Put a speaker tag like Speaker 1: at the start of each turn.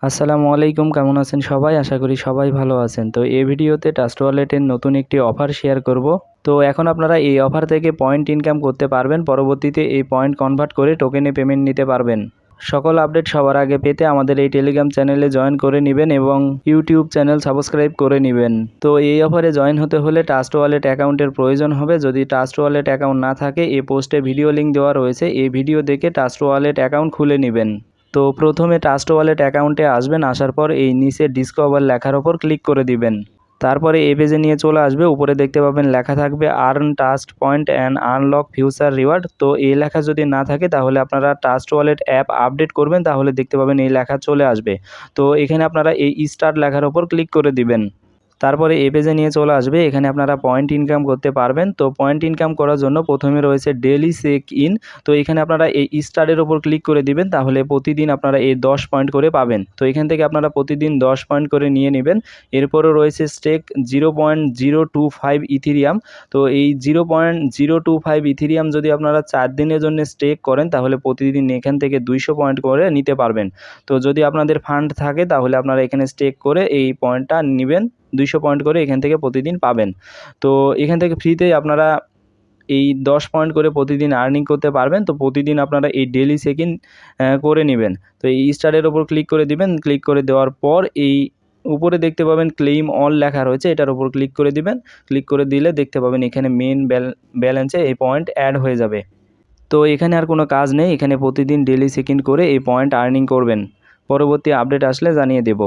Speaker 1: আসসালামু আলাইকুম, কেমন আছেন সবাই? আশা করি সবাই ভালো আছেন। তো এই ভিডিওতে ট্রাস্ট ওয়ালেটের নতুন একটি অফার শেয়ার করব। তো এখন আপনারা এই অফার থেকে পয়েন্ট ইনকাম করতে পারবেন। পরবর্তীতে এই পয়েন্ট কনভার্ট করে টোকেনে পেমেন্ট নিতে পারবেন। সকল আপডেট সবার আগে পেতে আমাদের এই টেলিগ্রাম চ্যানেলে জয়েন করে নেবেন এবং ইউটিউব চ্যানেল সাবস্ক্রাইব করে নেবেন। তো এই অফারে জয়েন হতে হলে ট্রাস্ট ওয়ালেট অ্যাকাউন্টের প্রয়োজন হবে। যদি ট্রাস্ট ওয়ালেট অ্যাকাউন্ট না থাকে, এই পোস্টে ভিডিও লিঙ্ক দেওয়া রয়েছে, এই ভিডিও দেখে ট্রাস্ট ওয়ালেট অ্যাকাউন্ট খুলে নেবেন। তো প্রথমে ট্রাস্ট ওয়ালেট অ্যাকাউন্টে আসবেন। আসার পর এই নিচে ডিসকভার লেখার ওপর ক্লিক করে দিবেন। তারপরে এই পেজে নিয়ে চলে আসবে। উপরে দেখতে পাবেন লেখা থাকবে earn trust point and unlock future reward. তো এই লেখা যদি না থাকে তাহলে আপনারা ট্রাস্ট ওয়ালেট অ্যাপ আপডেট করবেন, তাহলে দেখতে পাবেন এই লেখা চলে আসবে। তো এখানে আপনারা এই স্টার্ট লেখার ওপর ক্লিক করে দিবেন। তারপরে এই পেজে নিয়ে চলে আসবে। এখানে আপনারা পয়েন্ট ইনকাম করতে পারবেন। তো পয়েন্ট ইনকাম করার জন্য প্রথমে রয়েছে ডেইলি চেক ইন। তো এখানে আপনারা এই স্টারের ওপর ক্লিক করে দিবেন, তাহলে প্রতিদিন আপনারা এই 10 পয়েন্ট করে পাবেন। তো এখান থেকে আপনারা প্রতিদিন 10 পয়েন্ট করে নিয়ে নেবেন। এরপরও রয়েছে স্টেক 0.025 ইথিরিয়াম। তো এই 0.025 ইথিরিয়াম যদি আপনারা 4 দিনের জন্য স্টেক করেন, তাহলে প্রতিদিন এখান থেকে 200 পয়েন্ট করে নিতে পারবেন। তো যদি আপনাদের ফান্ড থাকে তাহলে আপনারা এখানে স্টেক করে এই পয়েন্টটা নেবেন। 200 পয়েন্ট করে এখান থেকে প্রতিদিন পাবেন। তো এখান থেকে ফ্রিতে আপনারা এই 10 পয়েন্ট করে প্রতিদিন আর্নিং করতে পারবেন। তো প্রতিদিন আপনারা এই ডেইলি চেক ইন করে নেবেন। তো এই স্টারের ওপর ক্লিক করে দিবেন। ক্লিক করে দেওয়ার পর এই উপরে দেখতে পাবেন ক্লেইম অল লেখা রয়েছে, এটার উপর ক্লিক করে দিবেন। ক্লিক করে দিলে দেখতে পাবেন এখানে মেইন ব্যালেন্সে এই পয়েন্ট অ্যাড হয়ে যাবে। তো এখানে আর কোনো কাজ নেই, এখানে প্রতিদিন ডেইলি চেক ইন করে এই পয়েন্ট আর্নিং করবেন। পরবর্তী আপডেট আসলে জানিয়ে দেব।